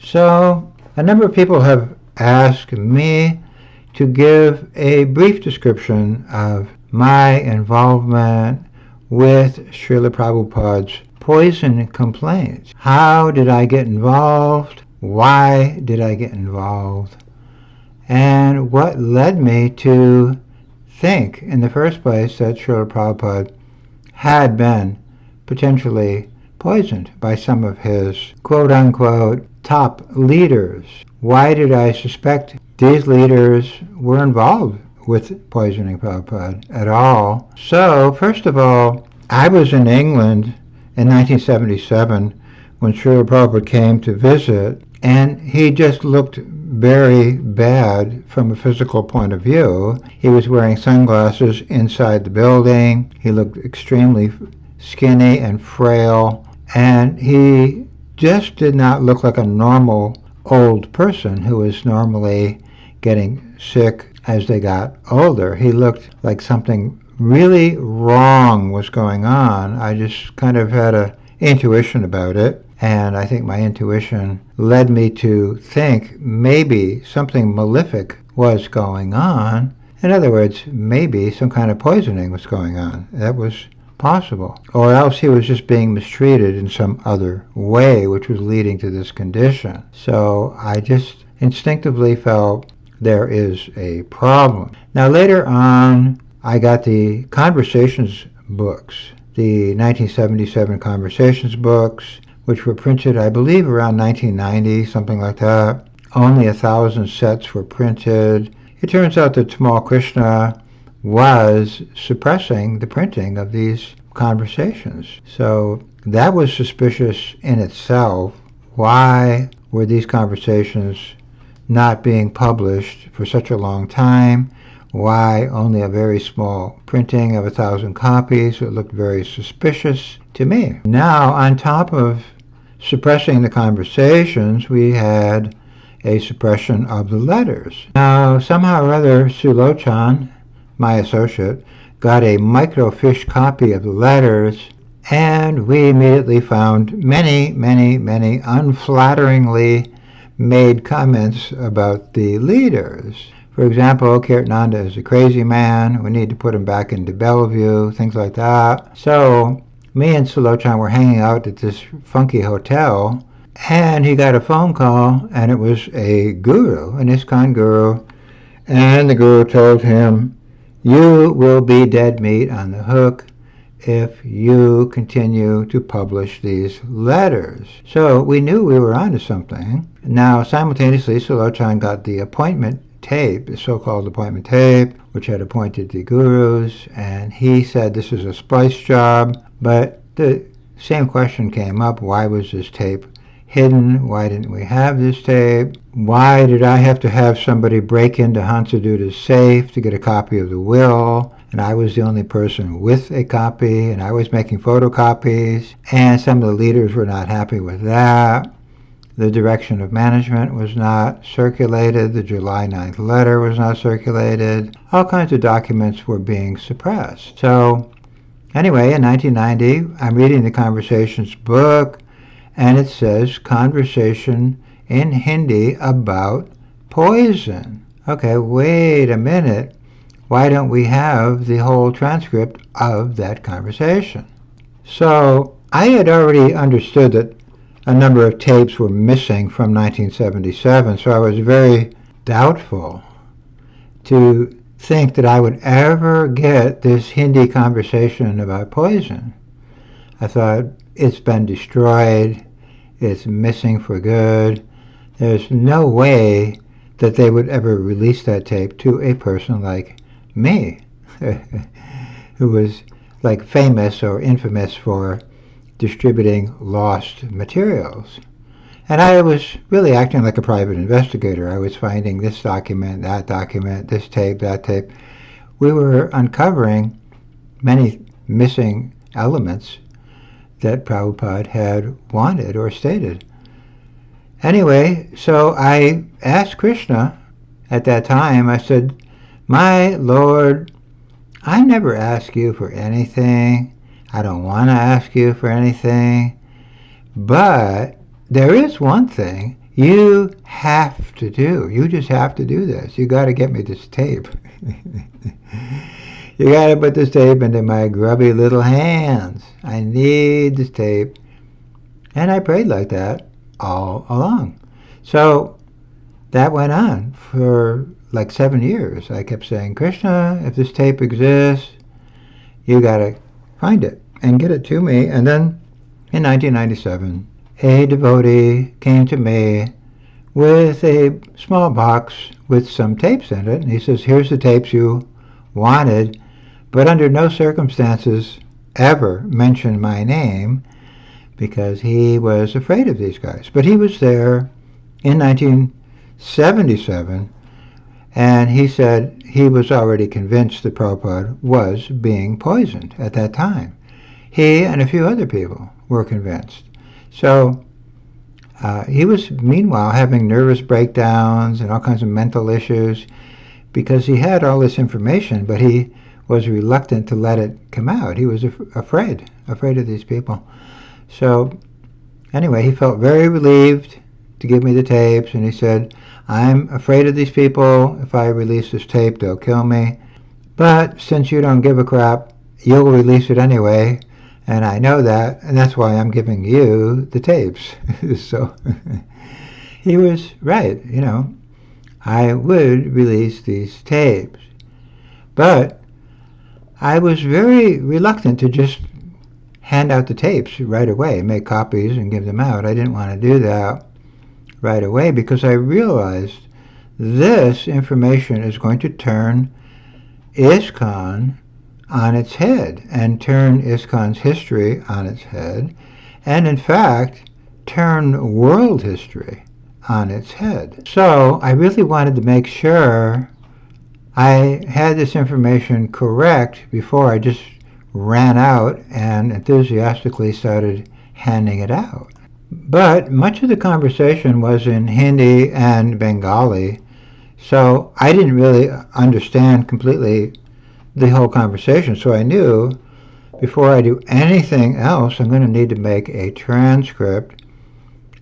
So, a number of people have asked me to give a brief description of my involvement with Srila Prabhupada's poison complaints. How did I get involved? Why did I get involved? And what led me to think in the first place that Srila Prabhupada had been potentially poisoned by some of his quote-unquote top leaders. Why did I suspect these leaders were involved with poisoning Prabhupada at all? So, first of all, I was in England in 1977 when Srila Prabhupada came to visit, and he just looked very bad from a physical point of view. He was wearing sunglasses inside the building. He looked extremely skinny and frail, and he just did not look like a normal old person who is normally getting sick as they got older. He looked like something really wrong was going on. I just kind of had an intuition about it, and I think my intuition led me to think maybe something malefic was going on. In other words, maybe some kind of poisoning was going on. That was possible. Or else he was just being mistreated in some other way, which was leading to this condition. So I just instinctively felt there is a problem. Now later on, I got the Conversations books, the 1977 Conversations books, which were printed, I believe, around 1990, something like that. Only 1,000 sets were printed. It turns out that Tamal Krishna was suppressing the printing of these conversations. So that was suspicious in itself. Why were these conversations not being published for such a long time? Why only a very small printing of 1,000 copies? It looked very suspicious to me. Now, on top of suppressing the conversations, we had a suppression of the letters. Now, somehow or other, Sulochan, my associate, got a microfiche copy of the letters, and we immediately found many unflatteringly made comments about the leaders. For example, Kirtananda is a crazy man, we need to put him back into Bellevue, things like that. So me and Sulochan were hanging out at this funky hotel, and he got a phone call, and it was a guru, an ISKCON guru, and the guru told him, "You will be dead meat on the hook if you continue to publish these letters." So we knew we were onto something. Now, simultaneously, Sulochan got the appointment tape, the so-called appointment tape, which had appointed the gurus, and he said this is a splice job. But the same question came up: why was this tape hidden? Why didn't we have this tape? Why did I have to have somebody break into Hansadutta's safe to get a copy of the will? And I was the only person with a copy, and I was making photocopies, and some of the leaders were not happy with that. The direction of management was not circulated. The July 9th letter was not circulated. All kinds of documents were being suppressed. So anyway, in 1990, I'm reading the Conversations book, and it says conversation in Hindi about poison. Okay, wait a minute. Why don't we have the whole transcript of that conversation? So I had already understood that a number of tapes were missing from 1977, so I was very doubtful to think that I would ever get this Hindi conversation about poison. I thought, it's been destroyed, it's missing for good. There's no way that they would ever release that tape to a person like me, who was like famous or infamous for distributing lost materials. And I was really acting like a private investigator. I was finding this document, this tape, that tape. We were uncovering many missing elements that Prabhupada had wanted or stated. Anyway, so I asked Krishna at that time, I said, "My Lord, I never ask you for anything. I don't want to ask you for anything. But there is one thing. You just have to do this. You got to get me this tape. You got to put this tape into my grubby little hands. I need this tape. And I prayed like that all along. So that went on for like 7 years. I kept saying, Krishna, if this tape exists, you got to find it and get it to me. And then in 1997, a devotee came to me with a small box with some tapes in it. And he says, here's the tapes you wanted, but under no circumstances ever mention my name, because he was afraid of these guys. But he was there in 1977, and he said he was already convinced that Prabhupada was being poisoned at that time. He and a few other people were convinced. So he was, meanwhile, having nervous breakdowns and all kinds of mental issues because he had all this information, but he was reluctant to let it come out. He was afraid of these people. So anyway, he felt very relieved to give me the tapes, and he said, I'm afraid of these people. If I release this tape, they'll kill me. But since you don't give a crap, you'll release it anyway, and I know that, and that's why I'm giving you the tapes. So he was right, I would release these tapes. But I was very reluctant to just hand out the tapes right away, make copies and give them out. I didn't want to do that right away because I realized this information is going to turn ISKCON on its head and turn ISKCON's history on its head, and in fact turn world history on its head. So I really wanted to make sure I had this information correct before I just ran out and enthusiastically started handing it out. But much of the conversation was in Hindi and Bengali, so I didn't really understand completely the whole conversation. So I knew before I do anything else, I'm going to need to make a transcript.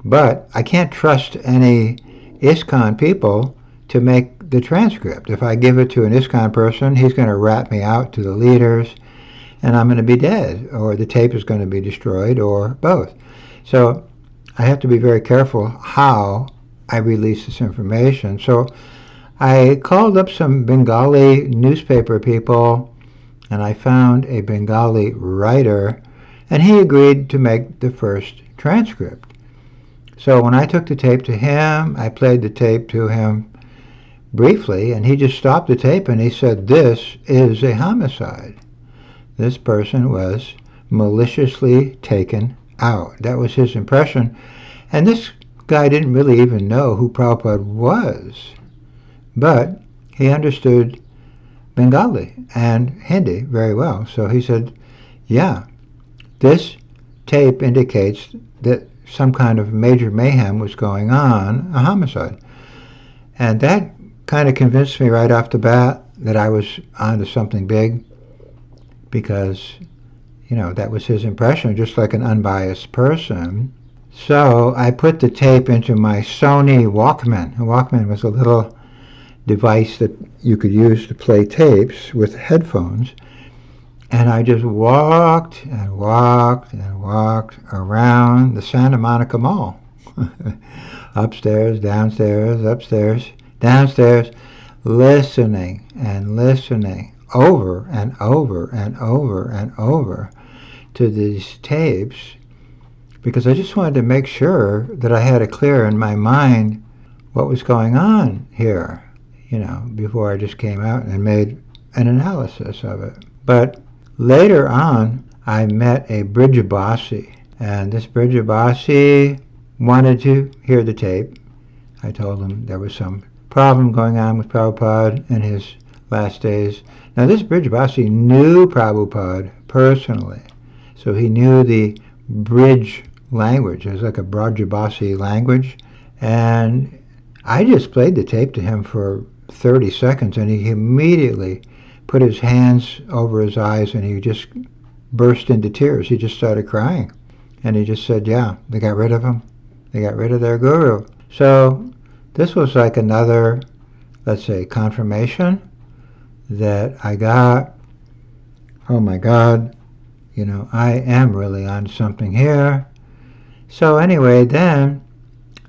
But I can't trust any ISKCON people to make the transcript. If I give it to an ISKCON person, he's going to rat me out to the leaders, and I'm going to be dead, or the tape is going to be destroyed, or both. So I have to be very careful how I release this information. So I called up some Bengali newspaper people, and I found a Bengali writer, and he agreed to make the first transcript. So when I took the tape to him, I played the tape to him briefly, and he just stopped the tape and he said, this is a homicide. This person was maliciously taken out. That was his impression. And this guy didn't really even know who Prabhupada was, but he understood Bengali and Hindi very well. So he said, yeah, this tape indicates that some kind of major mayhem was going on, a homicide. And that kind of convinced me right off the bat that I was onto something big, because, that was his impression, just like an unbiased person. So I put the tape into my Sony Walkman. A Walkman was a little device that you could use to play tapes with headphones. And I just walked and walked and walked around the Santa Monica Mall. Upstairs, downstairs, upstairs, downstairs, listening and listening over and over and over and over to these tapes, because I just wanted to make sure that I had it clear in my mind what was going on here, before I just came out and made an analysis of it. But later on, I met a Brijabasi, and this Brijabasi wanted to hear the tape. I told him there was some problem going on with Prabhupada in his last days. Now, this Brijabasi knew Prabhupada personally, so he knew the Brij language. It was like a Brajabasi language, and I just played the tape to him for 30 seconds, and he immediately put his hands over his eyes, and he just burst into tears. He just started crying, and he just said, yeah, they got rid of him. They got rid of their guru. So this was like another, let's say, confirmation that I got, oh my God, I am really on something here. So anyway, then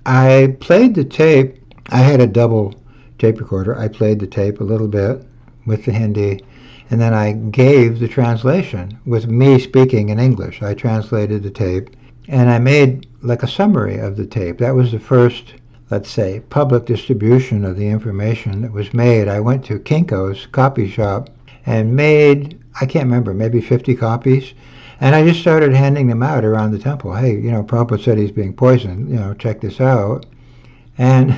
I played the tape. I had a double tape recorder. I played the tape a little bit with the Hindi, and then I gave the translation with me speaking in English. I translated the tape, and I made like a summary of the tape. That was the first, let's say, public distribution of the information that was made. I went to Kinko's copy shop and made, I can't remember, maybe 50 copies. And I just started handing them out around the temple. Hey, Prabhupada said he's being poisoned. Check this out. And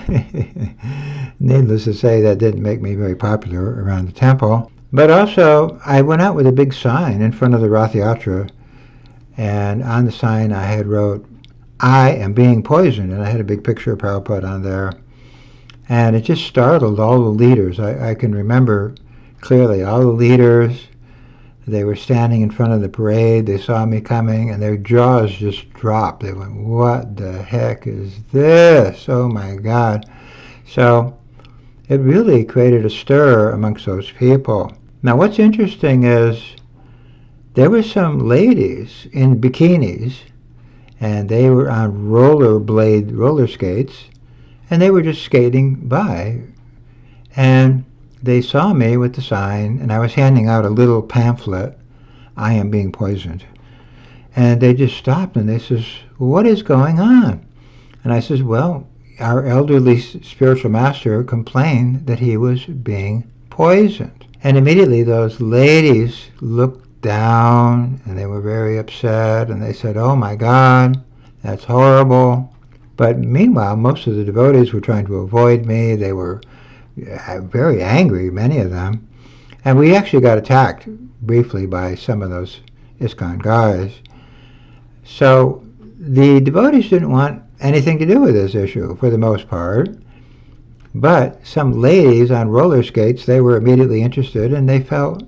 needless to say, that didn't make me very popular around the temple. But also, I went out with a big sign in front of the Rath Yatra. And on the sign, I had wrote, I am being poisoned. And I had a big picture of Prabhupada on there. And it just startled all the leaders. I can remember clearly all the leaders. They were standing in front of the parade. They saw me coming, and their jaws just dropped. They went, what the heck is this? Oh, my God. So it really created a stir amongst those people. Now, what's interesting is there were some ladies in bikinis, and they were on roller skates, and they were just skating by. And they saw me with the sign, and I was handing out a little pamphlet, I am being poisoned. And they just stopped, and they says, what is going on? And I says, well, our elderly spiritual master complained that he was being poisoned. And immediately those ladies looked down, and they were very upset, and they said, oh my God, that's horrible. But meanwhile, most of the devotees were trying to avoid me. They were very angry, many of them. And we actually got attacked briefly by some of those ISKCON guys. So the devotees didn't want anything to do with this issue for the most part. But some ladies on roller skates, they were immediately interested, and they felt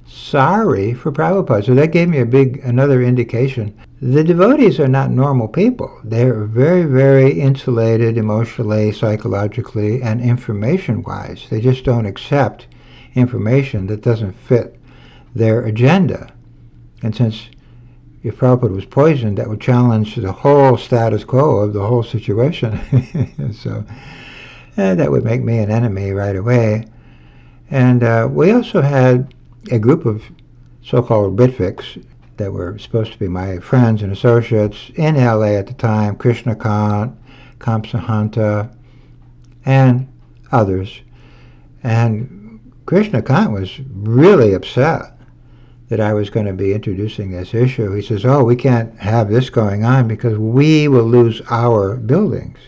sorry for Prabhupada. So that gave me another indication. The devotees are not normal people. They're very, very insulated emotionally, psychologically, and information-wise. They just don't accept information that doesn't fit their agenda. And since if Prabhupada was poisoned, that would challenge the whole status quo of the whole situation. So that would make me an enemy right away. And we also had a group of so-called Bitfics that were supposed to be my friends and associates in LA at the time, Krishna Kant, Kamsahanta, and others. And Krishna Kant was really upset that I was going to be introducing this issue. He says, oh, we can't have this going on because we will lose our buildings.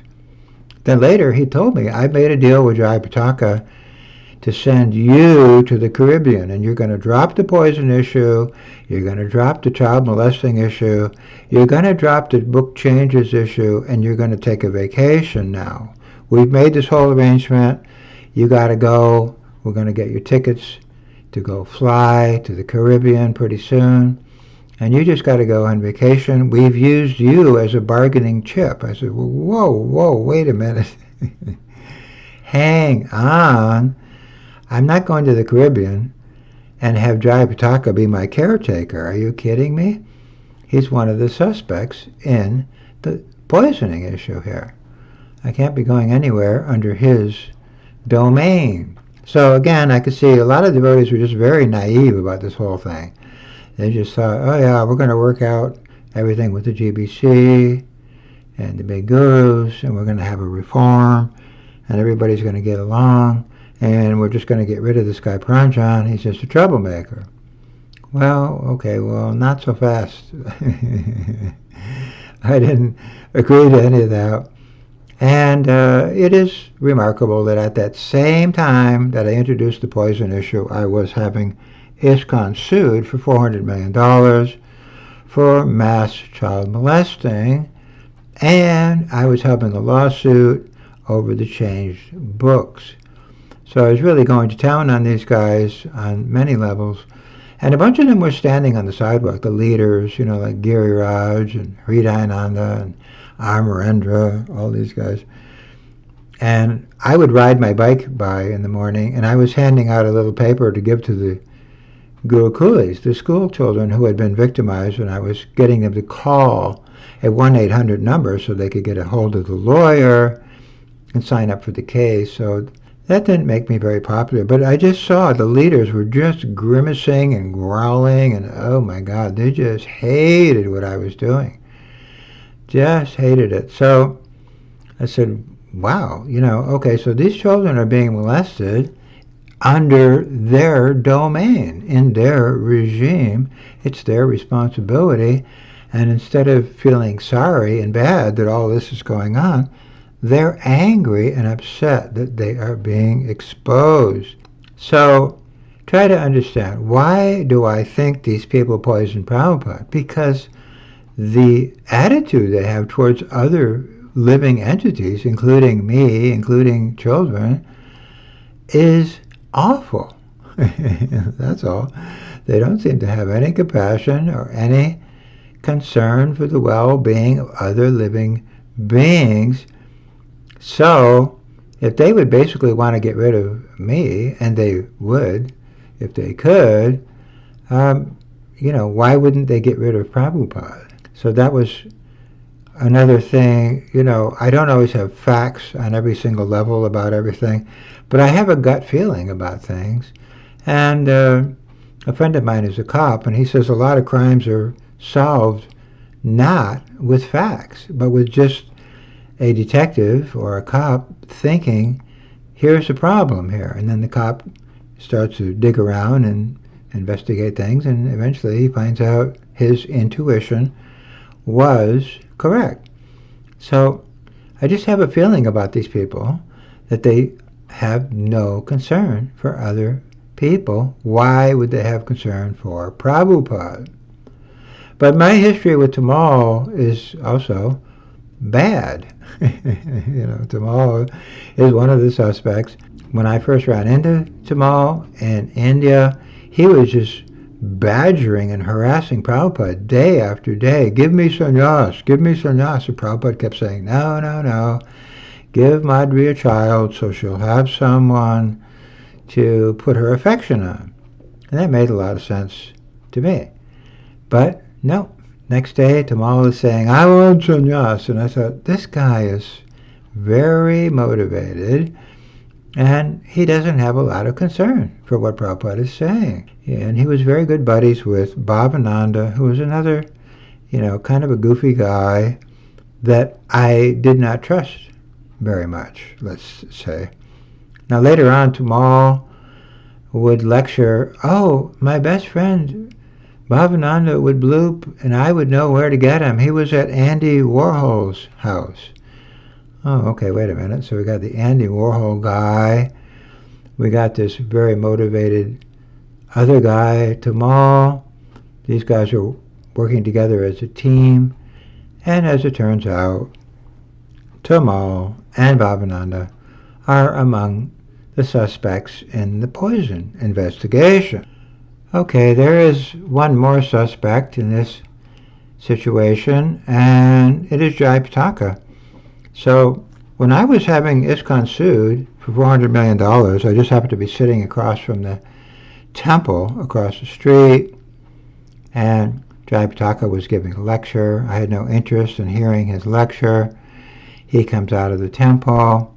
Then later he told me, I made a deal with Jai Pataka to send you to the Caribbean, and you're going to drop the poison issue, you're going to drop the child molesting issue, you're going to drop the book changes issue, and you're going to take a vacation now. We've made this whole arrangement. You got to go. We're going to get your tickets to go fly to the Caribbean pretty soon, and you just got to go on vacation. We've used you as a bargaining chip. I said, whoa, wait a minute. Hang on. I'm not going to the Caribbean and have Jai Pataka be my caretaker. Are you kidding me? He's one of the suspects in the poisoning issue here. I can't be going anywhere under his domain. So again, I could see a lot of devotees were just very naive about this whole thing. They just thought, oh yeah, we're going to work out everything with the GBC and the big gurus, and we're going to have a reform, and everybody's going to get along. And we're just going to get rid of this guy Pranjan. He's just a troublemaker. Well, okay, not so fast. I didn't agree to any of that. And it is remarkable that at that same time that I introduced the poison issue, I was having ISKCON sued for $400 million for mass child molesting, and I was helping the lawsuit over the changed books. So I was really going to town on these guys on many levels. And a bunch of them were standing on the sidewalk, the leaders, like Giriraj and Hridayananda and Amarendra, all these guys. And I would ride my bike by in the morning, and I was handing out a little paper to give to the Gurukulis, the school children who had been victimized, and I was getting them to call a 1-800 number so they could get a hold of the lawyer and sign up for the case. So that didn't make me very popular, but I just saw the leaders were just grimacing and growling, and oh my God, they just hated what I was doing. Just hated it. So I said, wow, okay, so these children are being molested under their domain, in their regime. It's their responsibility. And instead of feeling sorry and bad that all this is going on, they're angry and upset that they are being exposed. So try to understand, why do I think these people poison Prabhupada? Because the attitude they have towards other living entities, including me, including children, is awful. That's all. They don't seem to have any compassion or any concern for the well-being of other living beings. So if they would basically want to get rid of me, and they would if they could, why wouldn't they get rid of Prabhupada? So that was another thing. I don't always have facts on every single level about everything, but I have a gut feeling about things. And a friend of mine is a cop, and he says a lot of crimes are solved not with facts, but with just a detective or a cop thinking, here's a problem here. And then the cop starts to dig around and investigate things, and eventually he finds out his intuition was correct. So I just have a feeling about these people that they have no concern for other people. Why would they have concern for Prabhupada? But my history with Tamal is also bad. Tamal is one of the suspects. When I first ran into Tamal in India, he was just badgering and harassing Prabhupada day after day. Give me sannyas, give me sannyas. And Prabhupada kept saying, no, no, no. Give Madhuri a child so she'll have someone to put her affection on. And that made a lot of sense to me. But no, next day Tamal is saying, I want sannyas. And I thought, this guy is very motivated, and he doesn't have a lot of concern for what Prabhupada is saying. And he was very good buddies with Bhavananda, who was another, kind of a goofy guy that I did not trust very much, let's say. Now later on, Tamal would lecture, oh, my best friend Bhavananda would bloop, and I would know where to get him. He was at Andy Warhol's house. Oh, okay, wait a minute. So we got the Andy Warhol guy. We got this very motivated other guy, Tamal. These guys are working together as a team. And as it turns out, Tamal and Bhavananda are among the suspects in the poison investigation. Okay, there is one more suspect in this situation, and it is Jai Pataka. So when I was having ISKCON sued for $400 million, I just happened to be sitting across from the temple across the street, and Jai Pataka was giving a lecture. I had no interest in hearing his lecture. He comes out of the temple,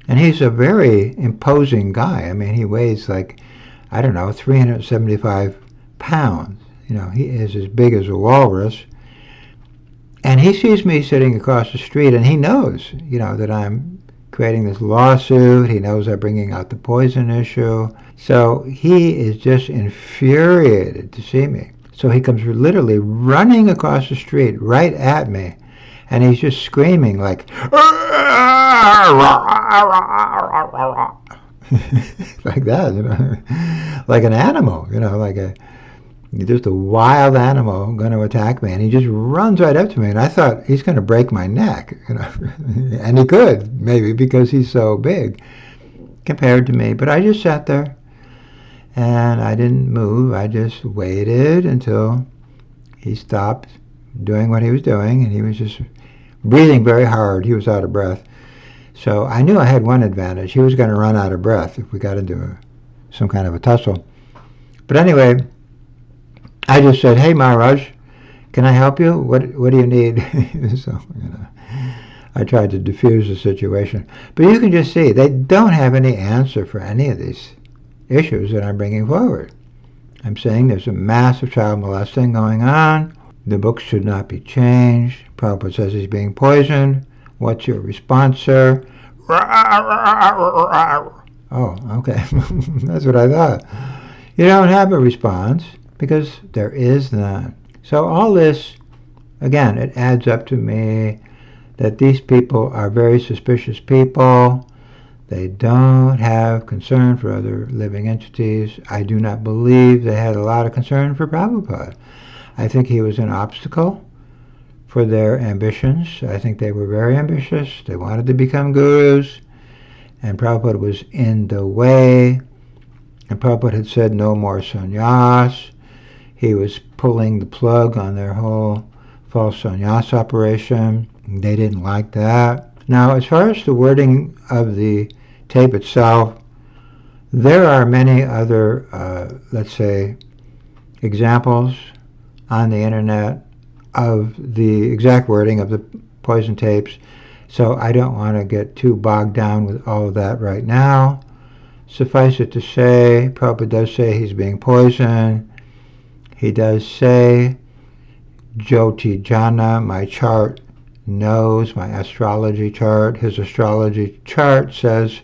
and he's a very imposing guy. I mean, he weighs 375 pounds. He is as big as a walrus. And he sees me sitting across the street, and he knows, that I'm creating this lawsuit. He knows I'm bringing out the poison issue. So he is just infuriated to see me. So he comes literally running across the street right at me, and he's just screaming like, like that, like an animal, just a wild animal going to attack me, and he just runs right up to me, and I thought he's going to break my neck, and he could, maybe, because he's so big compared to me. But I just sat there, and I didn't move. I just waited until he stopped doing what he was doing, and he was just breathing very hard. He was out of breath. So I knew I had one advantage. He was going to run out of breath if we got into some kind of a tussle. But anyway, I just said, "Hey, Maharaj, can I help you? What do you need?" So, I tried to diffuse the situation. But you can just see they don't have any answer for any of these issues that I'm bringing forward. I'm saying there's a massive child molesting going on. The book should not be changed. Prabhupada says he's being poisoned. What's your response, sir? Oh, okay. That's what I thought. You don't have a response because there is none. So all this, again, it adds up to me that these people are very suspicious people. They don't have concern for other living entities. I do not believe they had a lot of concern for Prabhupada. I think he was an obstacle for their ambitions. I think they were very ambitious. They wanted to become gurus, and Prabhupada was in the way. And Prabhupada had said no more sannyas. He was pulling the plug on their whole false sannyas operation. They didn't like that. Now, as far as the wording of the tape itself, there are many other, let's say, examples on the internet of the exact wording of the poison tapes, so I don't want to get too bogged down with all of that right now. Suffice it to say, Prabhupada does say he's being poisoned. He does say, Jyoti Jana, my chart knows, my astrology chart. His astrology chart says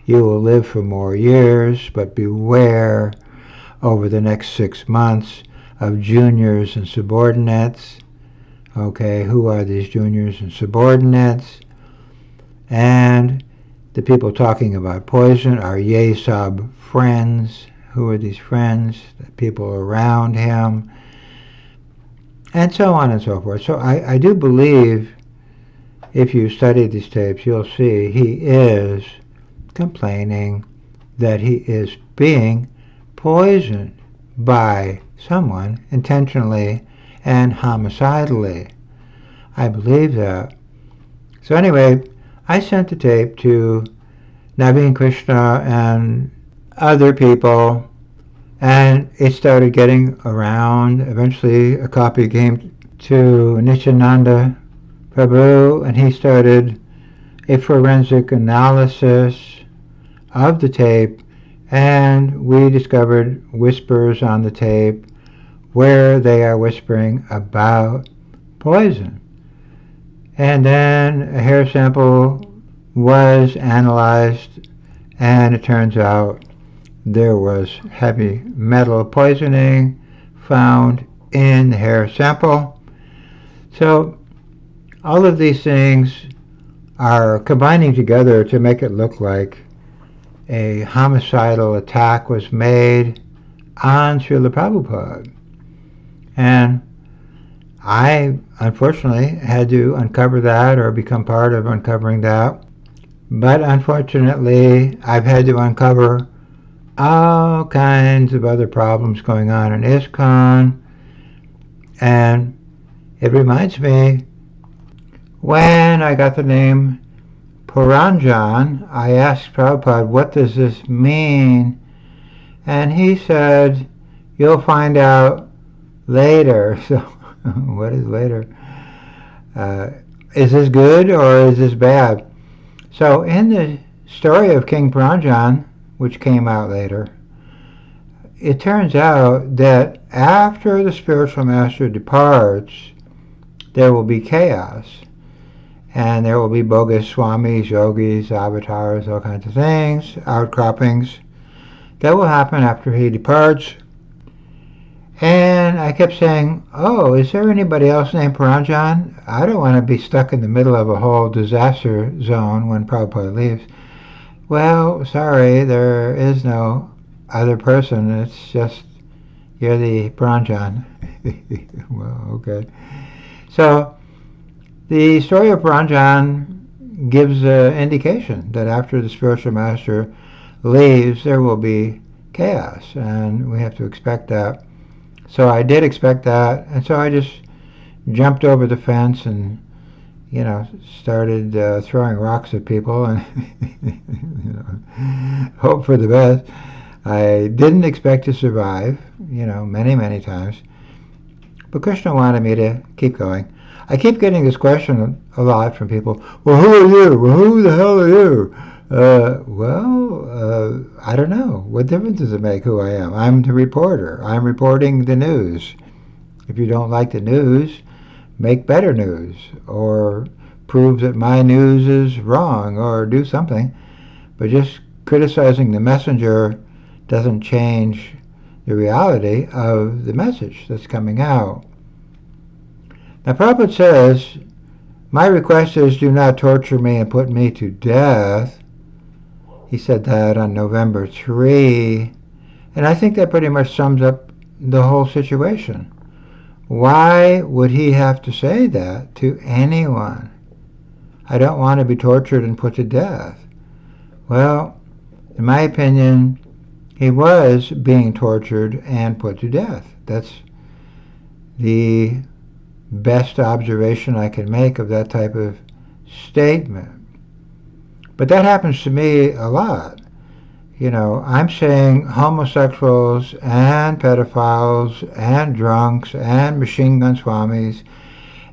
you will live for more years, but beware over the next 6 months of juniors and subordinates. Okay, who are these juniors and subordinates? And the people talking about poison are Yesab friends. Who are these friends? The people around him. And so on and so forth. So I do believe, if you study these tapes, you'll see he is complaining that he is being poisoned by someone intentionally and homicidally. I believe that. So anyway, I sent the tape to Naveen Krishna and other people, and it started getting around. Eventually a copy came to Nityananda Prabhu, and he started a forensic analysis of the tape, and we discovered whispers on the tape where they are whispering about poison. And then a hair sample was analyzed, and it turns out there was heavy metal poisoning found in the hair sample. So all of these things are combining together to make it look like a homicidal attack was made on Srila Prabhupada. And I, unfortunately, had to uncover that or become part of uncovering that. But unfortunately, I've had to uncover all kinds of other problems going on in ISKCON. And it reminds me, when I got the name Puranjan, I asked Prabhupada, what does this mean? And he said, you'll find out later. So, what is later? Is this good or is this bad? So, in the story of King Puranjan, which came out later, it turns out that after the spiritual master departs, there will be chaos. And there will be bogus swamis, yogis, avatars, all kinds of things, outcroppings that will happen after he departs. And I kept saying, oh, is there anybody else named Puranjan? I don't want to be stuck in the middle of a whole disaster zone when Prabhupada leaves. Well, sorry, there is no other person. It's just, you're the Puranjan. Well, okay. So, the story of Puranjan gives an indication that after the spiritual master leaves, there will be chaos, and we have to expect that. So I did expect that, and so I just jumped over the fence and, started throwing rocks at people and hope for the best. I didn't expect to survive, many, many times. But Krishna wanted me to keep going. I keep getting this question a lot from people. Well, who are you? Well, who the hell are you? I don't know. What difference does it make who I am? I'm the reporter. I'm reporting the news. If you don't like the news, make better news, or prove that my news is wrong, or do something. But just criticizing the messenger doesn't change the reality of the message that's coming out. Now, Prabhupada says, my request is do not torture me and put me to death. He said that on November 3, and I think that pretty much sums up the whole situation. Why would he have to say that to anyone? I don't want to be tortured and put to death. Well, in my opinion, he was being tortured and put to death. That's the best observation I can make of that type of statement. But that happens to me a lot. I'm saying homosexuals and pedophiles and drunks and machine gun swamis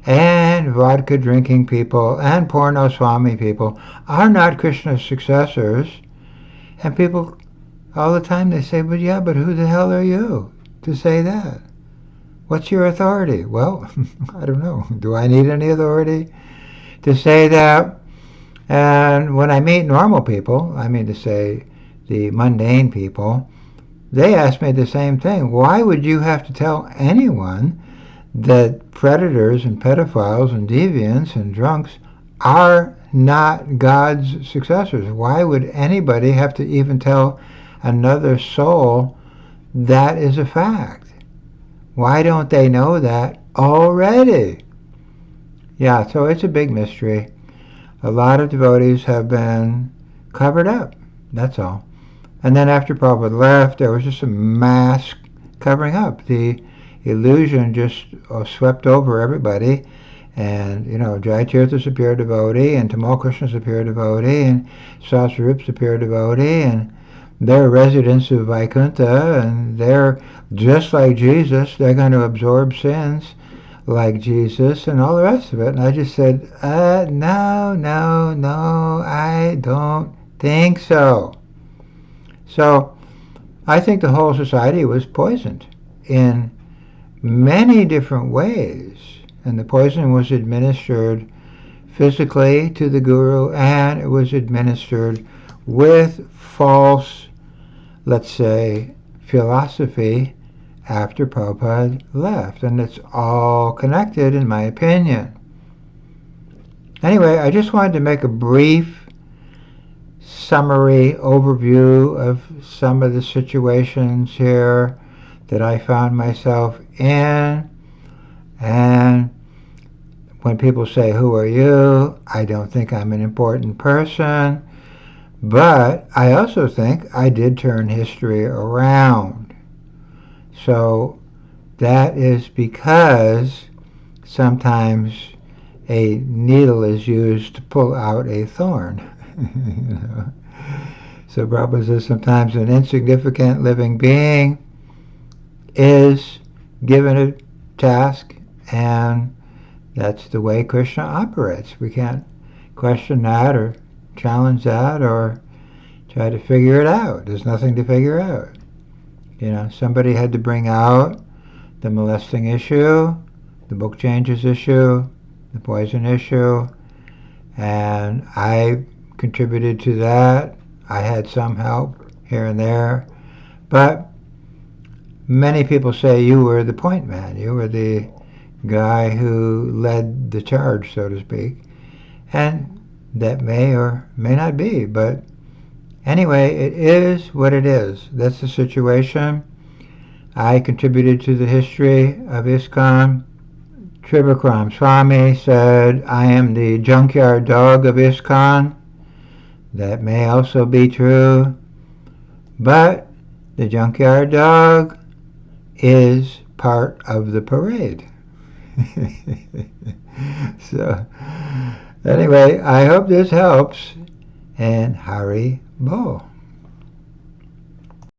and vodka drinking people and porno swami people are not Krishna's successors. And people all the time, they say, but who the hell are you to say that? What's your authority? Well, I don't know. Do I need any authority to say that? And when I meet normal people, I mean to say the mundane people, they ask me the same thing. Why would you have to tell anyone that predators and pedophiles and deviants and drunks are not God's successors? Why would anybody have to even tell another soul that is a fact? Why don't they know that already? Yeah, so it's a big mystery. A lot of devotees have been covered up, that's all. And then after Prabhupada left, there was just a mass covering up. The illusion just swept over everybody. And, Jaitirtha's a pure devotee, and Tamal Krishna's a pure devotee, and Sasarup's a pure devotee, and they're residents of Vaikuntha, and they're just like Jesus. They're going to absorb sins like Jesus and all the rest of it. And I just said, no, I don't think so. So I think the whole society was poisoned in many different ways. And the poison was administered physically to the guru, and it was administered with false, let's say, philosophy after Prabhupada left. And it's all connected, in my opinion. Anyway, I just wanted to make a brief summary overview of some of the situations here that I found myself in. And when people say, who are you? I don't think I'm an important person. But I also think I did turn history around. So that is because sometimes a needle is used to pull out a thorn. So Prabhupada says sometimes an insignificant living being is given a task, and that's the way Krishna operates. We can't question that or challenge that or try to figure it out. There's nothing to figure out. Somebody had to bring out the molesting issue, the book changes issue, the poison issue, and I contributed to that. I had some help here and there, but many people say you were the point man. You were the guy who led the charge, so to speak. And that may or may not be, but anyway, it is what it is. That's the situation. I contributed to the history of ISKCON. Tribakram Swami said, I am the junkyard dog of ISKCON. That may also be true, but the junkyard dog is part of the parade. So, anyway, I hope this helps, and Hari Bo.